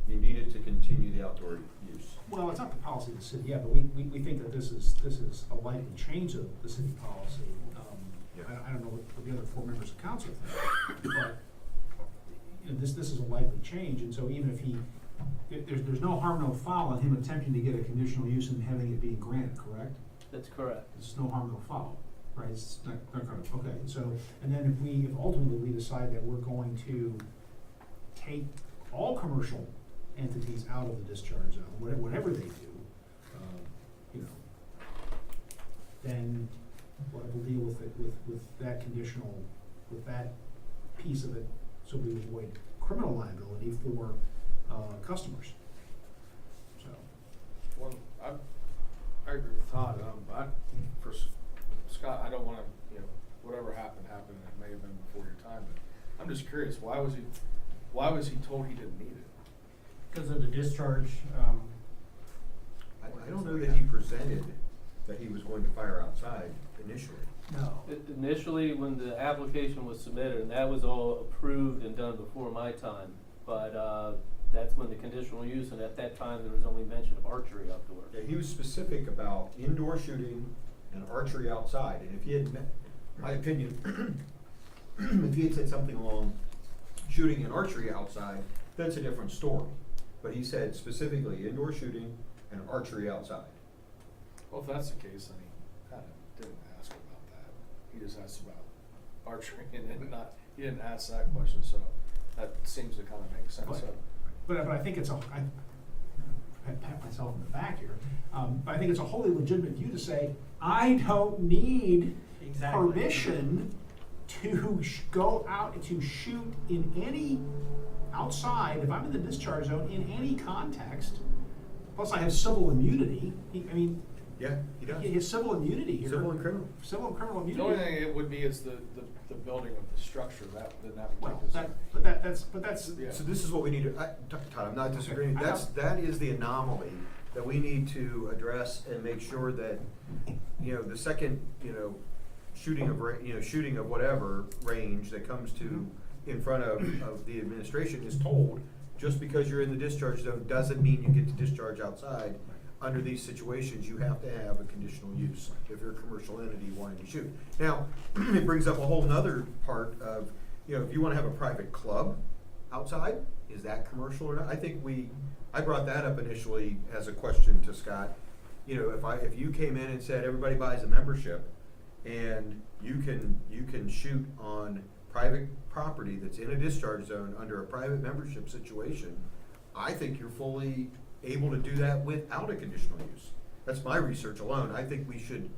You need it to continue the outdoor use.
Well, it's not the policy of the city, yeah, but we think that this is a likely change of the city policy. I don't know what the other 4 members of council think, but you know, this is a likely change, and so even if there's no harm, no foul in him attempting to get a conditional use and having it being granted, correct?
That's correct.
There's no harm, no foul, right? It's not correct, okay, so, and then if ultimately we decide that we're going to take all commercial entities out of the discharge zone, whatever they do, you know, then we'll deal with it, with that conditional, with that piece of it, so we avoid criminal liability for, customers. So,
Well, I agree with Todd, for Scott, I don't wanna, you know, whatever happened, and it may have been before your time, but I'm just curious, why was he told he didn't need it?
Because of the discharge,
I don't know that he presented that he was going to fire outside initially.
No.
Initially, when the application was submitted, and that was all approved and done before my time, but, that's when the conditional use, and at that time, there was only mention of archery outdoors.
Yeah, he was specific about indoor shooting and archery outside, and if he had met, my opinion, if he had said something along shooting and archery outside, that's a different story. But he said specifically indoor shooting and archery outside.
Well, if that's the case, then he kinda didn't ask about that. He just asked about archery and then he didn't ask that question, so that seems to kinda make sense.
But-
So,
But I think it's I pat myself in the back here, but I think it's a wholly legitimate view to say, I don't need
Exactly.
permission to go out to shoot in any, outside, if I'm in the discharge zone, in any context. Plus I have civil immunity, I mean,
Yeah, he does.
he has civil immunity here.
Civil and criminal.
Civil and criminal
the
immunity.
only thing it would be is the building of the structure, that would
Well,
take us.
but that's,
Yeah.
So this is what we need to, Todd, I'm not disagreeing,
I know.
that is the anomaly that we need to address and make sure that, the second, shooting of whatever range that comes to in front of the administration is told, just because you're in the discharge zone doesn't mean you get to discharge outside. Under these situations, you have to have a conditional use if you're a commercial entity wanting to shoot. Now, it brings up a whole nother part of, if you wanna have a private club outside, is that commercial or not? I brought that up initially as a question to Scott. If you came in and said, everybody buys a membership, and you can shoot on private property that's in a discharge zone under a private membership situation, I think you're fully able to do that without a conditional use. That's my research alone. I think we should,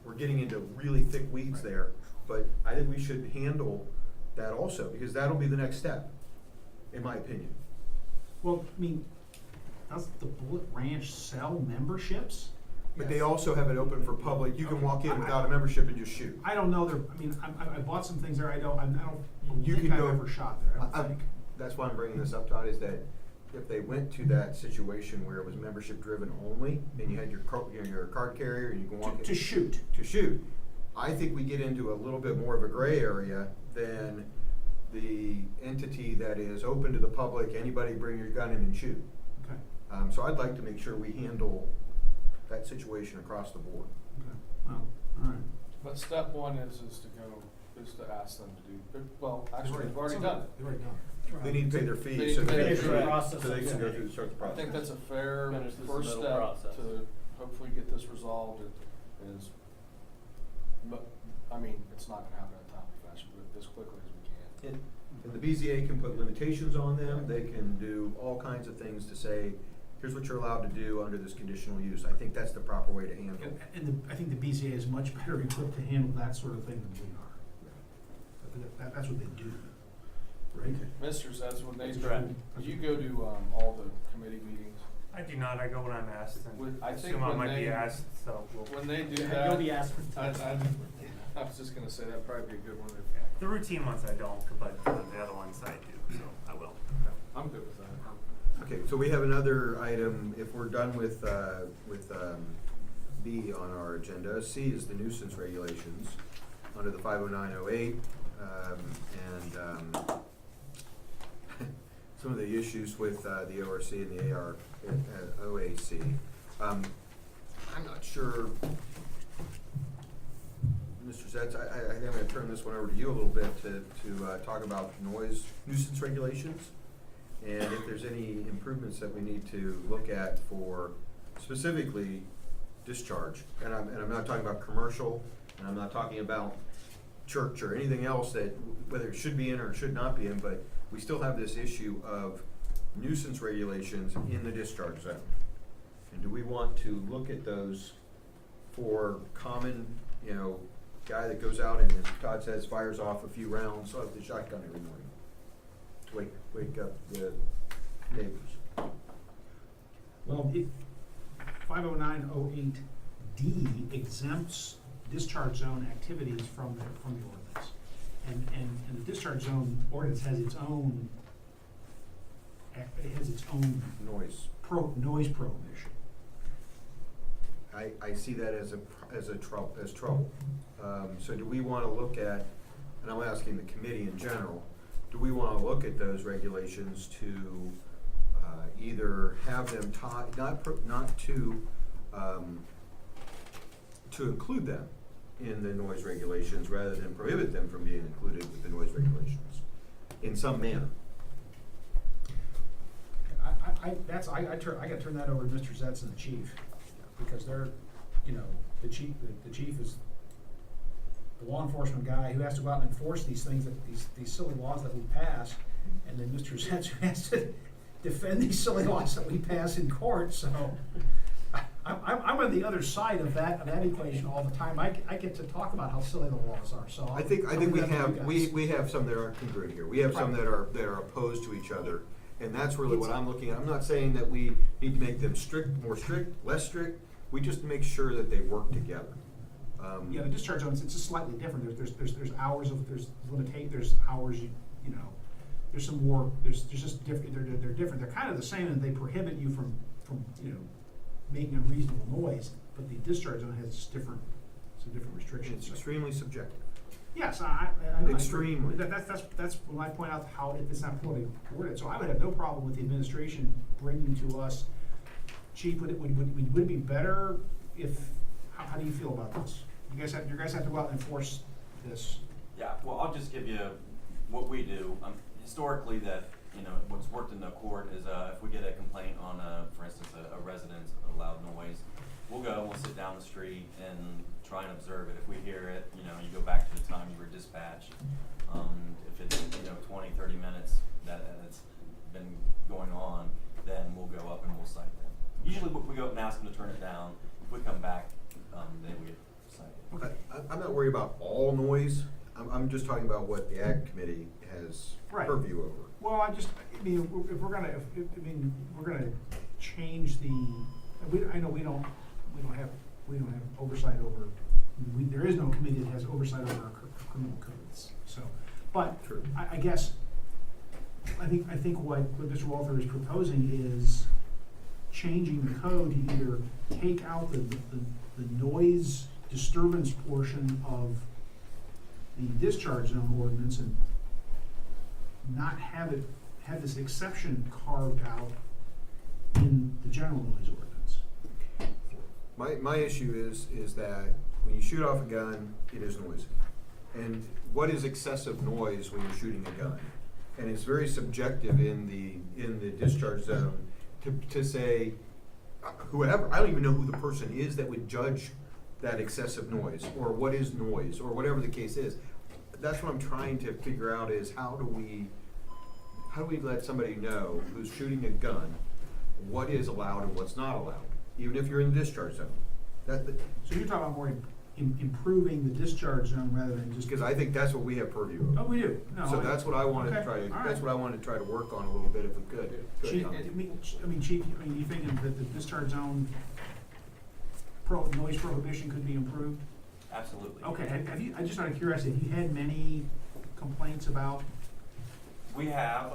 we're getting into really thick weeds there, but I think we should handle that also, because that'll be the next step, in my opinion.
well, does the Bullet Ranch sell memberships?
But they also have it open for public. You can walk in without a membership and just shoot.
I don't know, I bought some things there, I don't
You
think
can
I've
go-
ever shot there, I don't think.
That's why I'm bringing this up, Todd, is that if they went to that situation where it was membership driven only, and you had your card carrier, and you can walk in.
To shoot.
To shoot, I think we get into a little bit more of a gray area than the entity that is open to the public, anybody bring your gun in and shoot.
Okay,
So I'd like to make sure we handle that situation across the board.
okay, well, all right.
But step one is to ask them to do, well, actually, they've already done it.
They've already done it.
They need to pay their
They
fees,
need
so
to
they
pay
can,
their
so
fee.
they can go through, start the
I
process.
think that's a fair
Finish the
first
submittal
step
process.
to hopefully get this resolved, but, it's not gonna happen in a timely fashion, but as quickly as we can.
And the BZA can put limitations on them, they can do all kinds of things to say, here's what you're allowed to do under this conditional use. I think that's the proper way to handle it.
And I think the BZA is much better equipped to handle that sort of thing than we are. That's what they do, right?
Mr. Zeds, when they
That's
do,
correct.
do you go to, all the committee meetings?
I do not, I go when I'm asked, and
I
I
think
assume I
when
might be
they-
asked, so we'll.
When they do
You'll
that,
be asked for
I was just gonna say, that'd probably be a good one if,
The routine ones I don't, but the other ones I do, so I will.
I'm good with that.
Okay, so we have another item, if we're done with B on our agenda. C is the nuisance regulations under the 50908, and some of the issues with the ORC and the OAC. I'm not sure, Mr. Zetz, I think I'm gonna turn this one over to you a little bit to talk about nuisance regulations, and if there's any improvements that we need to look at for specifically discharge. And I'm not talking about commercial, and I'm not talking about church or anything else that, whether it should be in or should not be in, but we still have this issue of nuisance regulations in the discharge zone. And do we want to look at those for common, guy that goes out and, as Todd says, fires off a few rounds of the shotgun every morning to wake up the neighbors?
Well, 50908D exempts discharge zone activities from the ordinance. And the discharge zone ordinance has its own,
Noise.
noise prohibition.
I see that as trouble. So do we wanna look at, and I'm asking the committee in general, do we wanna look at those regulations to, either have them tied, not to include them in the noise regulations rather than prohibit them from being included with the noise regulations in some manner?
I gotta turn that over to Mr. Zetz and the chief, because they're, you know, the chief is the law enforcement guy who has to go out and enforce these things, these silly laws that we pass, and then Mr. Zetz who has to defend these silly laws that we pass in court, so I'm on the other side of that equation all the time. I get to talk about how silly the laws are, so.
I think we have some that aren't congruent here. We have some that are opposed to each other, and that's really what I'm looking at. I'm not saying that we need to make them more strict, less strict. We just make sure that they work together.
Yeah, the discharge zones, it's just slightly different. There's hours of, there's hours, you know, there's some more, there's just different, they're different. They're kind of the same, and they prohibit you from, you know, making unreasonable noise, but the discharge zone has some different restrictions.
It's extremely subjective.
Yes, I agree.
Extremely.
That's when I point out how it's not poorly worded. So I would have no problem with the administration bringing to us, Chief, would it be better if, how do you feel about this? You guys have to go out and enforce this.
Yeah, well, I'll just give you what we do. Historically, that, you know, what's worked in the court is if we get a complaint on, for instance, a residence, a loud noise, we'll go, we'll sit down the street and try and observe it. If we hear it, you know, you go back to the time you were dispatched. If it's, you know, 20, 30 minutes that it's been going on, then we'll go up and we'll cite them. Usually we go up and ask them to turn it down. If we come back, then we get cited.
Okay.
I'm not worried about all noise. I'm just talking about what the Ag Committee has
Right.
purview over.
Well, if we're gonna change I know we don't have oversight over, there is no committee that has oversight over our criminal codes, so, but
True.
I guess, I think what Mr. Walther is proposing is changing the code to either take out the noise disturbance portion of the discharge zone ordinance and not have this exception carved out in the general noise ordinance.
My issue is that when you shoot off a gun, it is noisy. And what is excessive noise when you're shooting a gun? And it's very subjective in the discharge zone to say, whoever, I don't even know who the person is that would judge that excessive noise, or what is noise, or whatever the case is. That's what I'm trying to figure out is how do we let somebody know who's shooting a gun what is allowed and what's not allowed, even if you're in the discharge zone.
So you're talking about more improving the discharge zone rather than just.
Because I think that's what we have purview over.
Oh, we do. No,
So that's what I wanted to
okay,
try to,
all right.
that's what I wanted to try to work on a little bit if we could.
Chief, Chief, you thinking that the discharge zone noise prohibition could be improved?
Absolutely.
Okay, have you, I just out of curiosity, have you had many complaints about?
We have,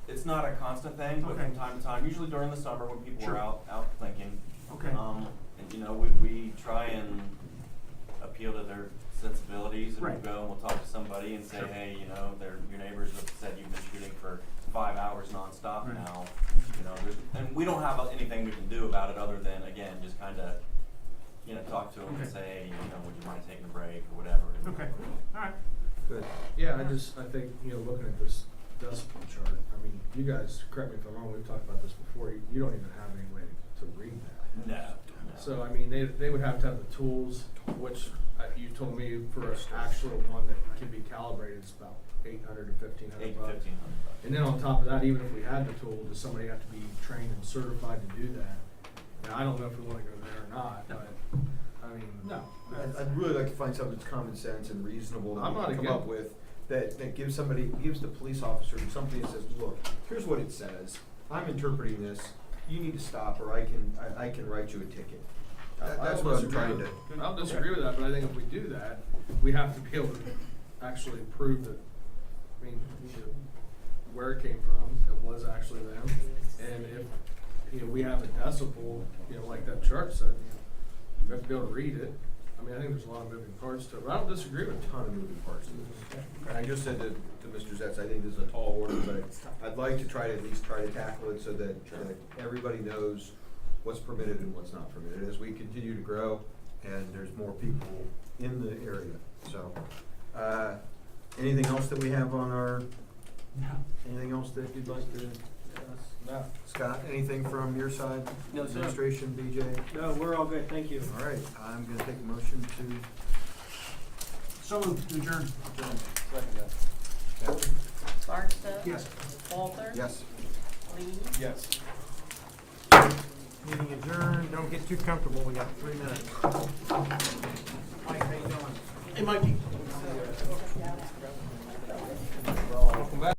it's not a constant thing, but
Okay.
from time to time, usually during the summer when people
Sure.
are out thinking.
Okay.
And you know, we try and appeal to their sensibilities, and
Right.
we'll go and we'll talk to somebody and say,
Sure.
hey, you know, your neighbors have said you've been shooting for 5 hours nonstop
Right.
now. You know, and we don't have anything we can do about it other than, again, just kinda, you know, talk to them and
Okay.
say, you know, would you mind taking a break or whatever.
Okay, all right.
Good.
Yeah, I think, you know, looking at this decibel chart, I mean, you guys, correct me if I'm wrong, we've talked about this before, you don't even have any way to read that.
No.
So, I mean, they would have to have the tools, which you told me for an actual one that can be calibrated, it's about $800 to $1,500.
$800 to $1,500.
And then on top of that, even if we had the tool, does somebody have to be trained and certified to do that? Now, I don't know if we wanna go there or not, but, I mean.
No.
I'd really like to find something that's common sense and reasonable that
I'm
we
not
can come
against-
up with, that gives the police officer something that says, look, here's what it says, I'm interpreting this, you need to stop, or I can write you a ticket. That's what I'm trying to.
I don't disagree with that, but I think if we do that, we have to be able to actually prove that, I mean, where it came from, it was actually them, and you know, we have a decibel, you know, like that chart said, you have to be able to read it. I mean, I think there's a lot of moving parts to it, but I don't disagree with
A ton of moving parts in this. And I just said to Mr. Zetz, I think this is a tall order, but I'd like to try to at least try to tackle it so that everybody knows what's permitted and what's not permitted as we continue to grow and there's more people in the area. So, anything else that we have on our, anything else that you'd like to?
No.
Scott, anything from your side?
No, sir.
Administration, BJ?
No, we're all good, thank you.
All right, I'm gonna take a motion to
So moved, to adjourn.
adjourn.
Second
Captain?
Barstow.
Yes.
Walther.
Yes.
Lee.
Yes.
Meeting adjourned, don't get too comfortable, we got 3 minutes. Mike, how you doing?
Hey, Mikey.